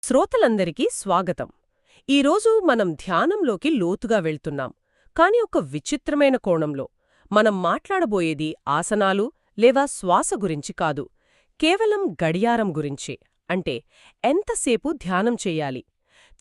శ్రోతలందరికీ స్వాగతం. ఈరోజు మనం ధ్యానంలోకి లోతుగా వెళ్తున్నాం, కాని ఒక విచిత్రమైన కోణంలో. మనం మాట్లాడబోయేది ఆసనాలు లేదా శ్వాస గురించి కాదు, కేవలం గడియారం గురించి. అంటే ఎంతసేపు ధ్యానం చెయ్యాలి.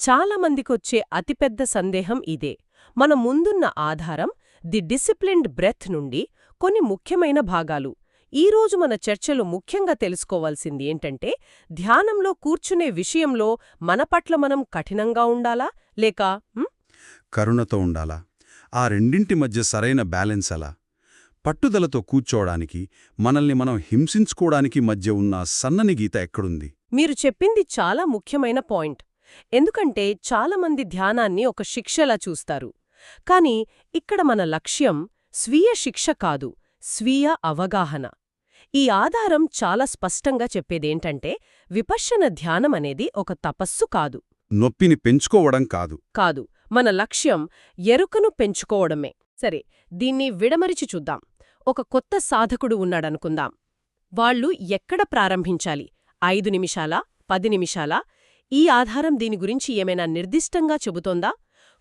చాలామందికొచ్చే అతిపెద్ద సందేహం ఇదే. మన ముందున్న ఆధారం ది డిసిప్లిన్డ్ బ్రెత్ నుండి కొన్ని ముఖ్యమైన భాగాలు. ఈరోజు మన చర్చలో ముఖ్యంగా తెలుసుకోవాల్సింది ఏంటంటే, ధ్యానంలో కూర్చునే విషయంలో మన పట్ల మనం కఠినంగా ఉండాలా లేక కరుణతో ఉండాలా? ఆ రెండింటి మధ్య సరైన బ్యాలెన్స్ ఎలా? పట్టుదలతో కూర్చోవడానికి, మనల్ని మనం హింసించుకోవడానికి మధ్య ఉన్న సన్నని గీత ఎక్కడుంది? మీరు చెప్పింది చాలా ముఖ్యమైన పాయింట్. ఎందుకంటే చాలామంది ధ్యానాన్ని ఒక శిక్షలా చూస్తారు. కానీ ఇక్కడ మన లక్ష్యం స్వీయ శిక్ష కాదు, స్వీయ అవగాహన. ఈ ఆధారం చాలా స్పష్టంగా చెప్పేదేంటంటే, విపశ్యన ధ్యానం అనేది ఒక తపస్సు కాదు. నొప్పిని పెంచుకోవడం కాదు. కాదు, మన లక్ష్యం ఎరుకను పెంచుకోవడమే. సరే, దీన్ని విడమరిచి చూద్దాం. ఒక కొత్త సాధకుడు ఉన్నాడనుకుందాం. వాళ్ళు ఎక్కడ ప్రారంభించాలి? 5 నిమిషాలా, 10 నిమిషాలా? ఈ ఆధారం దీని గురించి ఏమైనా నిర్దిష్టంగా చెబుతోందా?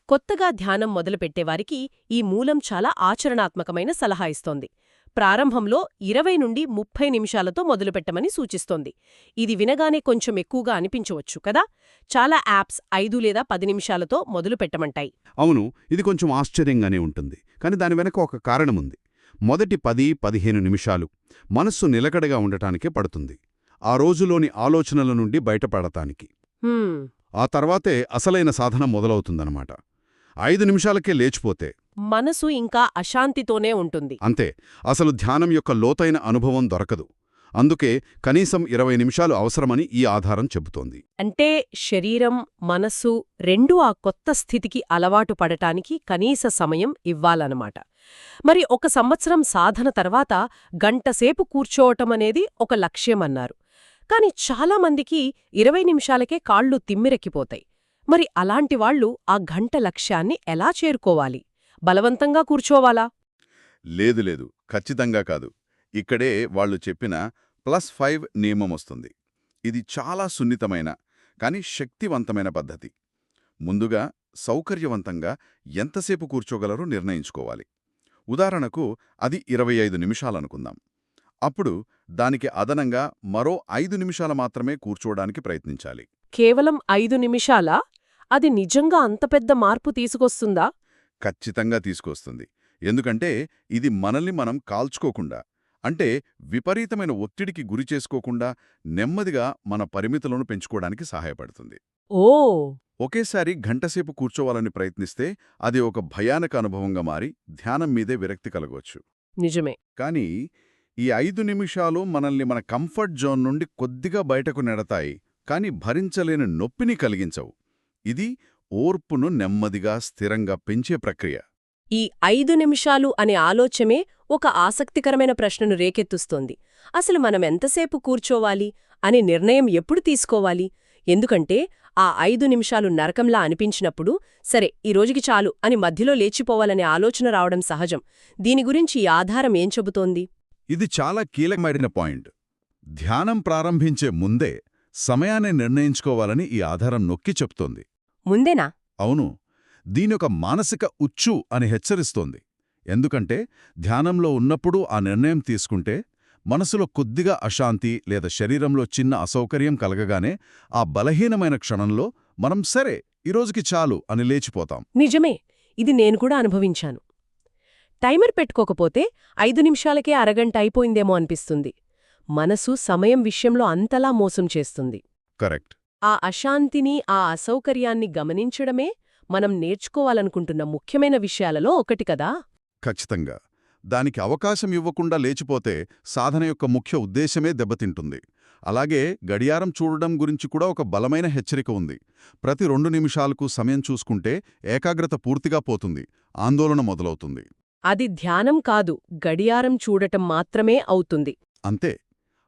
కొత్తగా ధ్యానం మొదలుపెట్టేవారికి ఈ మూలం చాలా ఆచరణాత్మకమైన సలహా ఇస్తోంది. ప్రారంభంలో 20 నుండి 30 నిమిషాలతో మొదలుపెట్టమని సూచిస్తోంది. ఇది వినగానే కొంచెం ఎక్కువగా అనిపించవచ్చు కదా. చాలా యాప్స్ 5 లేదా 10 నిమిషాలతో మొదలుపెట్టమంటాయి. అవును, ఇది కొంచెం ఆశ్చర్యంగానే ఉంటుంది. కానీ దాని వెనక ఒక కారణముంది. మొదటి 10-15 నిమిషాలు మనస్సు నిలకడగా ఉండటానికే పడుతుంది. ఆ రోజులోని ఆలోచనల నుండి బయటపడటానికి. ఆ తర్వాతే అసలైన సాధన మొదలవుతుందన్నమాట. 5 నిమిషాలకే లేచిపోతే మనసు ఇంకా అశాంతితోనే ఉంటుంది. అంతే, అసలు ధ్యానం యొక్క లోతైన అనుభవం దొరకదు. అందుకే కనీసం 20 నిమిషాలు అవసరమని ఈ ఆధారం చెబుతోంది. అంటే శరీరం, మనస్సు రెండూ ఆ కొత్త స్థితికి అలవాటు పడటానికి కనీస సమయం ఇవ్వాలన్నమాట. మరి 1 సంవత్సరం సాధన తర్వాత గంటసేపు కూర్చోవటమనేది ఒక లక్ష్యమన్నారు. కాని చాలామందికి 20 నిమిషాలకే కాళ్ళు తిమ్మిరెక్కిపోతాయి. మరి అలాంటి వాళ్ళు ఆ గంట లక్ష్యాన్ని ఎలా చేరుకోవాలి? బలవంతంగా కూర్చోవాలా? లేదు, ఖచ్చితంగా కాదు. ఇక్కడే వాళ్ళు చెప్పిన +5 నియమమొస్తుంది. ఇది చాలా సున్నితమైన, కానీ శక్తివంతమైన పద్ధతి. ముందుగా సౌకర్యవంతంగా ఎంతసేపు కూర్చోగలరో నిర్ణయించుకోవాలి. ఉదాహరణకు అది 25 నిమిషాలనుకుందాం. అప్పుడు దానికి అదనంగా మరో 5 నిమిషాలు మాత్రమే కూర్చోవడానికి ప్రయత్నించాలి. కేవలం 5 నిమిషాలా? అది నిజంగా అంత పెద్ద మార్పు తీసుకొస్తుందా? ఖచ్చితంగా తీసుకొస్తుంది. ఎందుకంటే ఇది మనల్ని మనం కాల్చుకోకుండా, అంటే విపరీతమైన ఒత్తిడికి గురి చేసుకోకుండా నెమ్మదిగా మన పరిమితులను పెంచుకోవడానికి సహాయపడుతుంది. ఓ! ఒకేసారి గంటసేపు కూర్చోవాలని ప్రయత్నిస్తే అది ఒక భయానక అనుభవంగా మారి ధ్యానం మీదే విరక్తి కలగవచ్చు. నిజమే. కానీ ఈ 5 నిమిషాలు మనల్ని మన కంఫర్ట్ జోన్ నుండి కొద్దిగా బయటకు నెడతాయి, కానీ భరించలేని నొప్పిని కలిగించవు. ఇది ఓర్పును నెమ్మదిగా స్థిరంగా పెంచే ప్రక్రియ. ఈ 5 నిమిషాలు అనే ఆలోచనే ఒక ఆసక్తికరమైన ప్రశ్నను రేకెత్తుస్తోంది. అసలు మనం ఎంతసేపు కూర్చోవాలి అనే నిర్ణయం ఎప్పుడు తీసుకోవాలి? ఎందుకంటే ఆ 5 నిమిషాలు నరకంలా అనిపించినప్పుడు, సరే ఈ రోజుకి చాలు అని మధ్యలో లేచిపోవాలనే ఆలోచన రావడం సహజం. దీని గురించి ఈ ఆధారం ఏం చెబుతోంది? ఇది చాలా కీలకమైన పాయింట్. ధ్యానం ప్రారంభించే ముందే సమయాన్ని నిర్ణయించుకోవాలని ఈ ఆధారం నొక్కి చెప్తోంది. ముందేనా? అవును, దీనొక మానసిక ఉచ్చు అని హెచ్చరిస్తోంది. ఎందుకంటే ధ్యానంలో ఉన్నప్పుడు ఆ నిర్ణయం తీసుకుంటే మనసులో కొద్దిగా అశాంతి లేదా శరీరంలో చిన్న అసౌకర్యం కలగగానే ఆ బలహీనమైన క్షణంలో మనం సరే ఈరోజుకి చాలు అని లేచిపోతాం. నిజమే, ఇది నేను కూడా అనుభవించాను. టైమర్ పెట్టుకోకపోతే 5 నిమిషాలకే అరగంట అయిపోయిందేమో అనిపిస్తుంది. మనసు సమయం విషయంలో అంతలా మోసం చేస్తుంది. కరెక్ట్. ఆ అశాంతిని, ఆ అసౌకర్యాన్ని గమనించడమే మనం నేర్చుకోవాలనుకుంటున్న ముఖ్యమైన విషయాలలో ఒకటి కదా. ఖచ్చితంగా. దానికి అవకాశం ఇవ్వకుండా లేచిపోతే సాధన యొక్క ముఖ్య ఉద్దేశమే దెబ్బతింటుంది. అలాగే గడియారం చూడడం గురించి కూడా ఒక బలమైన హెచ్చరిక ఉంది. ప్రతి 2 నిమిషాలకు సమయం చూసుకుంటే ఏకాగ్రత పూర్తిగా పోతుంది, ఆందోళన మొదలవుతుంది. అది ధ్యానం కాదు, గడియారం చూడటం మాత్రమే అవుతుంది. అంతే.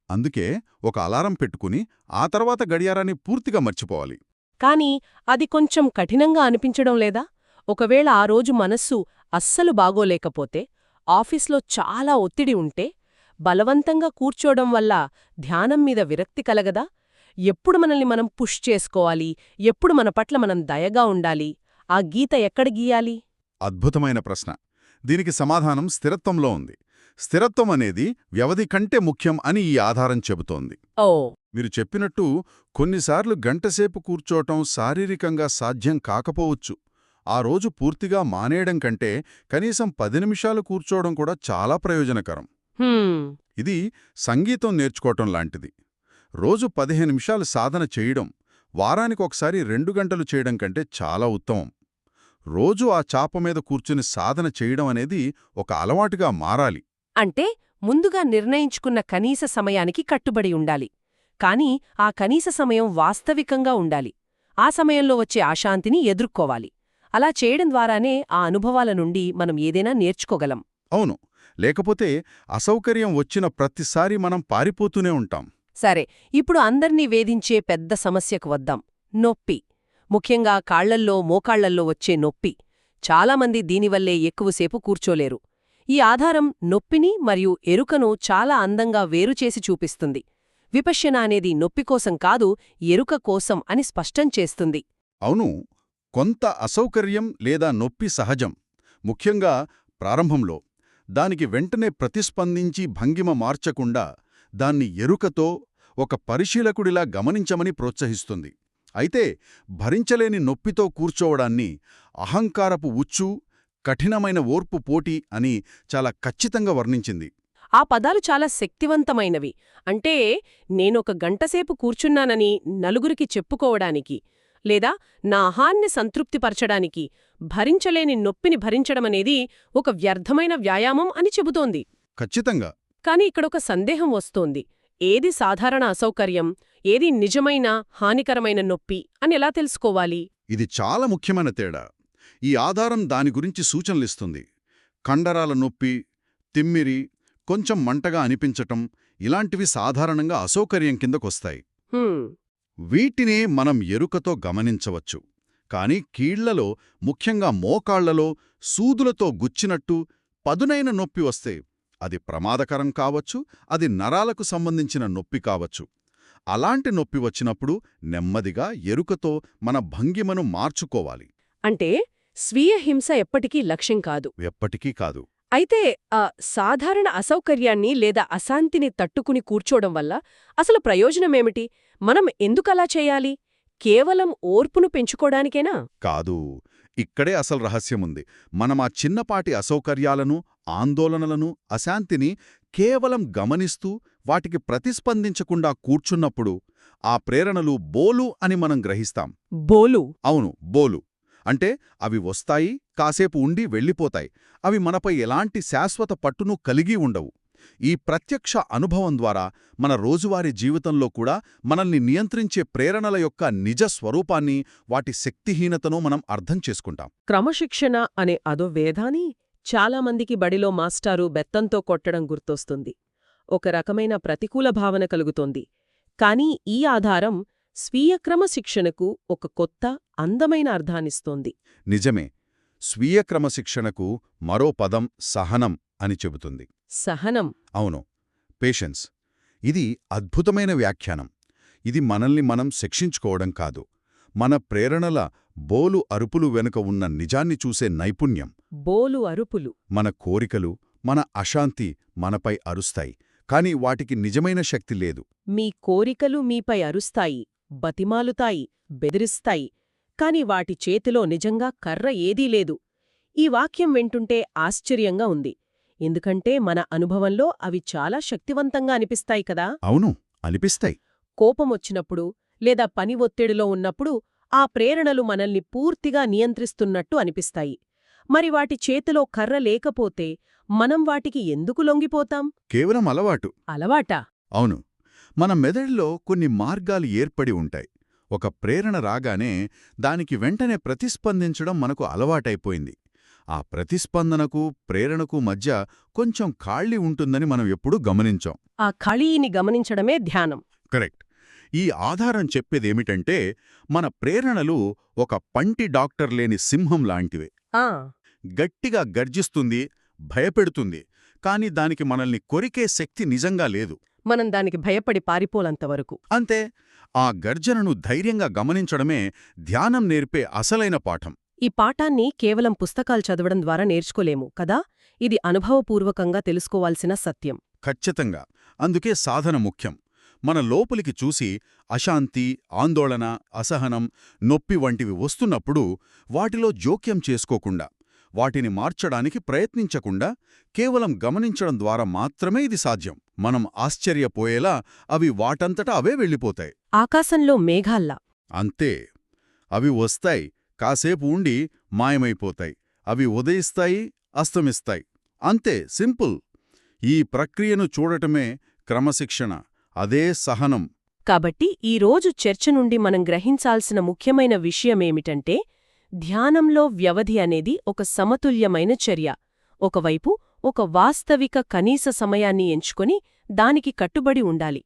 అందుకే ఒక అలారం పెట్టుకుని ఆ తర్వాత గడియారాన్ని పూర్తిగా మర్చిపోవాలి. కాని అది కొంచెం కఠినంగా అనిపించడం లేదా? ఒకవేళ ఆ రోజు మనస్సు అస్సలు బాగోలేకపోతే, ఆఫీస్లో చాలా ఒత్తిడి ఉంటే, బలవంతంగా కూర్చోవడం వల్ల ధ్యానం మీద విరక్తి కలగదా? ఎప్పుడు మనల్ని మనం పుష్ చేసుకోవాలి, ఎప్పుడు మన పట్ల మనం దయగా ఉండాలి, ఆ గీత ఎక్కడ గీయాలి? అద్భుతమైన ప్రశ్న. దీనికి సమాధానం స్థిరత్వంలో ఉంది. స్థిరత్వం అనేది వ్యవధి కంటే ముఖ్యం అని ఈ ఆధారం చెబుతోంది. ఓ మీరు చెప్పినట్టు కొన్నిసార్లు గంటసేపు కూర్చోవటం శారీరకంగా సాధ్యం కాకపోవచ్చు. ఆ రోజు పూర్తిగా మానేయడం కంటే కనీసం 10 నిమిషాలు కూర్చోవడం కూడా చాలా ప్రయోజనకరం. హ్మ్, ఇది సంగీతం నేర్చుకోవటం లాంటిది. రోజు 15 నిమిషాలు సాధన చేయడం, వారానికి ఒకసారి 2 గంటలు చేయడం కంటే చాలా ఉత్తమం. రోజూ ఆ చాప మీద కూర్చుని సాధన చేయడం అనేది ఒక అలవాటుగా మారాలి. అంటే ముందుగా నిర్ణయించుకున్న కనీస సమయానికి కట్టుబడి ఉండాలి. కానీ ఆ కనీస సమయం వాస్తవికంగా ఉండాలి. ఆ సమయంలో వచ్చే అశాంతిని ఎదుర్కోవాలి. అలా చేయడం ద్వారానే ఆ అనుభవాల నుండి మనం ఏదైనా నేర్చుకోగలం. అవును, లేకపోతే అసౌకర్యం వచ్చిన ప్రతిసారి మనం పారిపోతూనే ఉంటాం. సరే, ఇప్పుడు అందర్నీ వేధించే పెద్ద సమస్యకు వద్దాం. నొప్పి. ముఖ్యంగా కాళ్లల్లో, మోకాళ్లల్లో వచ్చే నొప్పి. చాలామంది దీనివల్లే ఎక్కువసేపు కూర్చోలేరు. ఈ ఆధారం నొప్పిని మరియు ఎరుకను చాలా అందంగా వేరుచేసి చూపిస్తుంది. విపశ్యన అనేది నొప్పి కోసం కాదు, ఎరుక కోసం అని స్పష్టం చేస్తుంది. అవును, కొంత అసౌకర్యం లేదా నొప్పి సహజం, ముఖ్యంగా ప్రారంభంలో. దానికి వెంటనే ప్రతిస్పందించి భంగిమ మార్చకుండా దాన్ని ఎరుకతో ఒక పరిశీలకుడిలా గమనించమని ప్రోత్సహిస్తుంది. అయితే భరించలేని నొప్పితో కూర్చోవడాన్ని అహంకారపు ఉచ్చు, కఠినమైన ఓర్పు పోటీ అని చాలా ఖచ్చితంగా వర్ణించింది. ఆ పదాలు చాలా శక్తివంతమైనవి. అంటే నేనొక గంటసేపు కూర్చున్నానని నలుగురికి చెప్పుకోవడానికి, లేదా నా అహాన్ని సంతృప్తిపరచడానికి భరించలేని నొప్పిని భరించడమనేది ఒక వ్యర్థమైన వ్యాయామం అని చెబుతోంది. ఖచ్చితంగా. కాని ఇక్కడొక సందేహం వస్తోంది. ఏది సాధారణ అసౌకర్యం, ఏది నిజమైన హానికరమైన నొప్పి అని ఎలా తెలుసుకోవాలి? ఇది చాలా ముఖ్యమైన తేడా. ఈ ఆధారం దాని గురించి సూచనలిస్తుంది. కండరాల నొప్పి, తిమ్మిరి, కొంచెం మంటగా అనిపించటం ఇలాంటివి సాధారణంగా అసౌకర్యం కిందకొస్తాయి. హ్మ్, వీటినే మనం ఎరుకతో గమనించవచ్చు. కాని కీళ్లలో, ముఖ్యంగా మోకాళ్లలో సూదులతో గుచ్చినట్టు పదునైన నొప్పి వస్తే అది ప్రమాదకరం కావచ్చు, అది నరాలకు సంబంధించిన నొప్పి కావచ్చు. అలాంటి నొప్పి వచ్చినప్పుడు నెమ్మదిగా ఎరుకతో మన భంగిమను మార్చుకోవాలి. అంటే స్వీయ హింస ఎప్పటికీ లక్ష్యం కాదు. ఎప్పటికీ కాదు. అయితే సాధారణ అసౌకర్యాన్ని లేదా అశాంతిని తట్టుకుని కూర్చోవడం వల్ల అసలు ప్రయోజనమేమిటి? మనం ఎందుకలా చేయాలి? కేవలం ఓర్పును పెంచుకోడానికేనా? కాదు. ఇక్కడే అసలు రహస్యముంది. మనం ఆ చిన్నపాటి అసౌకర్యాలను, ఆందోళనలను, అశాంతిని కేవలం గమనిస్తూ వాటికి ప్రతిస్పందించకుండా కూర్చున్నప్పుడు ఆ ప్రేరణలు బోలు అని మనం గ్రహిస్తాం. బోలు. అవును, బోలు. అంటే అవి వస్తాయి, కాసేపు ఉండి వెళ్ళిపోతాయి. అవి మనపై ఎలాంటి శాశ్వత పట్టును కలిగి ఉండవు. ఈ ప్రత్యక్ష అనుభవం ద్వారా మన రోజువారీ జీవితంలో కూడా మనల్ని నియంత్రించే ప్రేరణల యొక్క నిజ స్వరూపాన్ని, వాటి శక్తిహీనతను మనం అర్థం చేసుకుంటాం. క్రమశిక్షణ అనే అదో వేదాని చాలామందికి బడిలో మాస్టారు బెత్తంతో కొట్టడం గుర్తొస్తుంది. ఒక రకమైన ప్రతికూల భావన కలుగుతోంది. కానీ ఈ ఆధారం స్వీయ క్రమశిక్షణకు ఒక కొత్త, అందమైన అర్థాన్నిస్తోంది. నిజమే. స్వీయ క్రమశిక్షణకు మరో పదం సహనం అని చెబుతుంది. సహనం. అవును, పేషెన్స్. ఇది అద్భుతమైన వ్యాఖ్యానం. ఇది మనల్ని మనం శిక్షించుకోవడం కాదు, మన ప్రేరణల బోలు అరుపులు వెనుక ఉన్న నిజాన్ని చూసే నైపుణ్యం. బోలు అరుపులు. మన కోరికలు, మన అశాంతి మనపై అరుస్తాయి, కాని వాటికి నిజమైన శక్తి లేదు. మీ కోరికలు మీపై అరుస్తాయి, బతిమాలుతాయి, బెదిరిస్తాయి, కాని వాటి చేతిలో నిజంగా కర్ర ఏదీ లేదు. ఈ వాక్యం వింటుంటే ఆశ్చర్యంగా ఉంది. ఎందుకంటే మన అనుభవంలో అవి చాలా శక్తివంతంగా అనిపిస్తాయి కదా. అవును, అనిపిస్తాయి. కోపమొచ్చినప్పుడు లేదా పని ఒత్తిడిలో ఉన్నప్పుడు ఆ ప్రేరణలు మనల్ని పూర్తిగా నియంత్రిస్తున్నట్టు అనిపిస్తాయి. మరి వాటి చేతిలో కర్ర లేకపోతే మనం వాటికి ఎందుకు లొంగిపోతాం? కేవలం అలవాటు. అలవాటా? అవును, మన మెదడులో కొన్ని మార్గాలు ఏర్పడి ఉంటాయి. ఒక ప్రేరణ రాగానే దానికి వెంటనే ప్రతిస్పందించడం మనకు అలవాటైపోయింది. ఆ ప్రతిస్పందనకు, ప్రేరణకు మధ్య కొంచెం ఖాళీ ఉంటుందని మనం ఎప్పుడూ గమనించాం. ఆ ఖాళీని గమనించడమే ధ్యానం. కరెక్ట్. ఈ ఆధారం చెప్పేదేమిటంటే, మన ప్రేరణలు ఒక పంటి డాక్టర్ లేని సింహం లాంటివే. ఆ గట్టిగా గర్జిస్తుంది, భయపెడుతుంది, కాని దానికి మనల్ని కొరికే శక్తి నిజంగా లేదు. మనం దానికి భయపడి పారిపోలంతవరకు. అంతే. ఆ గర్జనను ధైర్యంగా గమనించడమే ధ్యానం నేర్పే అసలైన పాఠం. ఈ పాఠాన్ని కేవలం పుస్తకాలు చదవడం ద్వారా నేర్చుకోలేము కదా, ఇది అనుభవపూర్వకంగా తెలుసుకోవాల్సిన సత్యం. ఖచ్చితంగా. అందుకే సాధన ముఖ్యం. మన లోపలికి చూసి అశాంతి, ఆందోళన, అసహనం, నొప్పి వంటివి వస్తున్నప్పుడు వాటిలో జోక్యం చేసుకోకుండా, వాటిని మార్చడానికి ప్రయత్నించకుండా కేవలం గమనించడం ద్వారా మాత్రమే ఇది సాధ్యం. మనం ఆశ్చర్యపోయేలా అవి వాటంతటా అవే వెళ్ళిపోతాయి. ఆకాశంలో మేఘాల్లా. అంతే. అవి వస్తాయి, కాసేపు ఉండి మాయమైపోతాయి. అవి ఉదయిస్తాయి, అస్తమిస్తాయి. అంతే, సింపుల్. ఈ ప్రక్రియను చూడటమే క్రమశిక్షణ, అదే సహనం. కాబట్టి ఈరోజు చర్చ నుండి మనం గ్రహించాల్సిన ముఖ్యమైన విషయమేమిటంటే, ధ్యానంలో వ్యవధి అనేది ఒక సమతుల్యమైన చర్య. ఒకవైపు ఒక వాస్తవిక కనీస సమయాన్ని ఎంచుకొని దానికి కట్టుబడి ఉండాలి.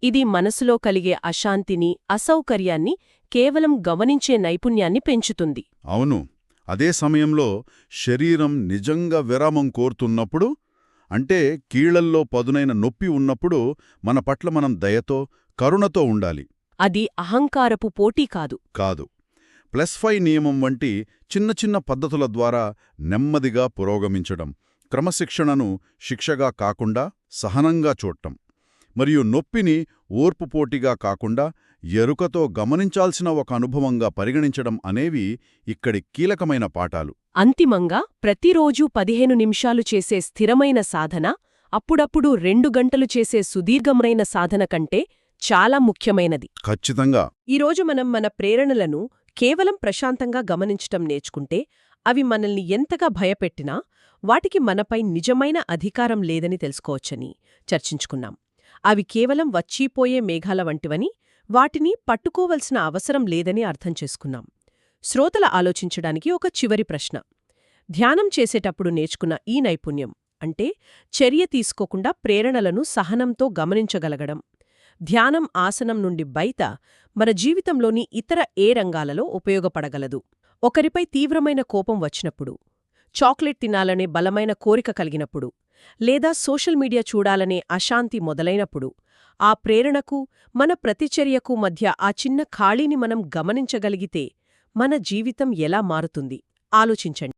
ఇది మనసులో కలిగే అశాంతిని, అసౌకర్యాన్ని కేవలం గమనించే నైపుణ్యాన్ని పెంచుతుంది. అవును. అదే సమయంలో శరీరం నిజంగా విరామం కోరుతున్నప్పుడు, అంటే కీళ్లల్లో పదునైన నొప్పి ఉన్నప్పుడు మన పట్ల మనం దయతో, కరుణతో ఉండాలి. అది అహంకారపు పోటీ కాదు. కాదు. +5 నియమం వంటి చిన్న చిన్న పద్ధతుల ద్వారా నెమ్మదిగా పురోగమించడం, క్రమశిక్షణను శిక్షగా కాకుండా సహనంగా చూడటం, మరియు నొప్పిని ఓర్పుపోటీగా కాకుండా ఎరుకతో గమనించాల్సిన ఒక అనుభవంగా పరిగణించడం అనేవి ఇక్కడి కీలకమైన పాఠాలు. అంతిమంగా ప్రతిరోజూ 15 నిమిషాలు చేసే స్థిరమైన సాధన అప్పుడప్పుడు 2 గంటలు చేసే సుదీర్ఘమైన సాధన కంటే చాలా ముఖ్యమైనది. ఖచ్చితంగా. ఈరోజు మనం మన ప్రేరణలను కేవలం ప్రశాంతంగా గమనించటం నేర్చుకుంటే, అవి మనల్ని ఎంతగా భయపెట్టినా వాటికి మనపై నిజమైన అధికారం లేదని తెలుసుకోవచ్చని చర్చించుకున్నాం. అవి కేవలం వచ్చిపోయే మేఘాల వంటివని, వాటిని పట్టుకోవలసిన అవసరం లేదని అర్థం చేసుకున్నాం. శ్రోతల ఆలోచించడానికి ఒక చివరి ప్రశ్న. ధ్యానం చేసేటప్పుడు నేర్చుకున్న ఈ నైపుణ్యం, అంటే చర్య తీసుకోకుండా ప్రేరణలను సహనంతో గమనించగలగడం, ధ్యానం ఆసనం నుండి బయట మన జీవితంలోని ఇతర ఏ రంగాలలో ఉపయోగపడగలదు? ఒకరిపై తీవ్రమైన కోపం వచ్చినప్పుడు, చాక్లెట్ తినాలనే బలమైన కోరిక కలిగినప్పుడు, లేదా సోషల్ మీడియా చూడాలనే అశాంతి మొదలైనప్పుడు, ఆ ప్రేరణకు, మన ప్రతిచర్యకు మధ్య ఆ చిన్న ఖాళీని మనం గమనించగలిగితే మన జీవితం ఎలా మారుతుంది? ఆలోచించండి.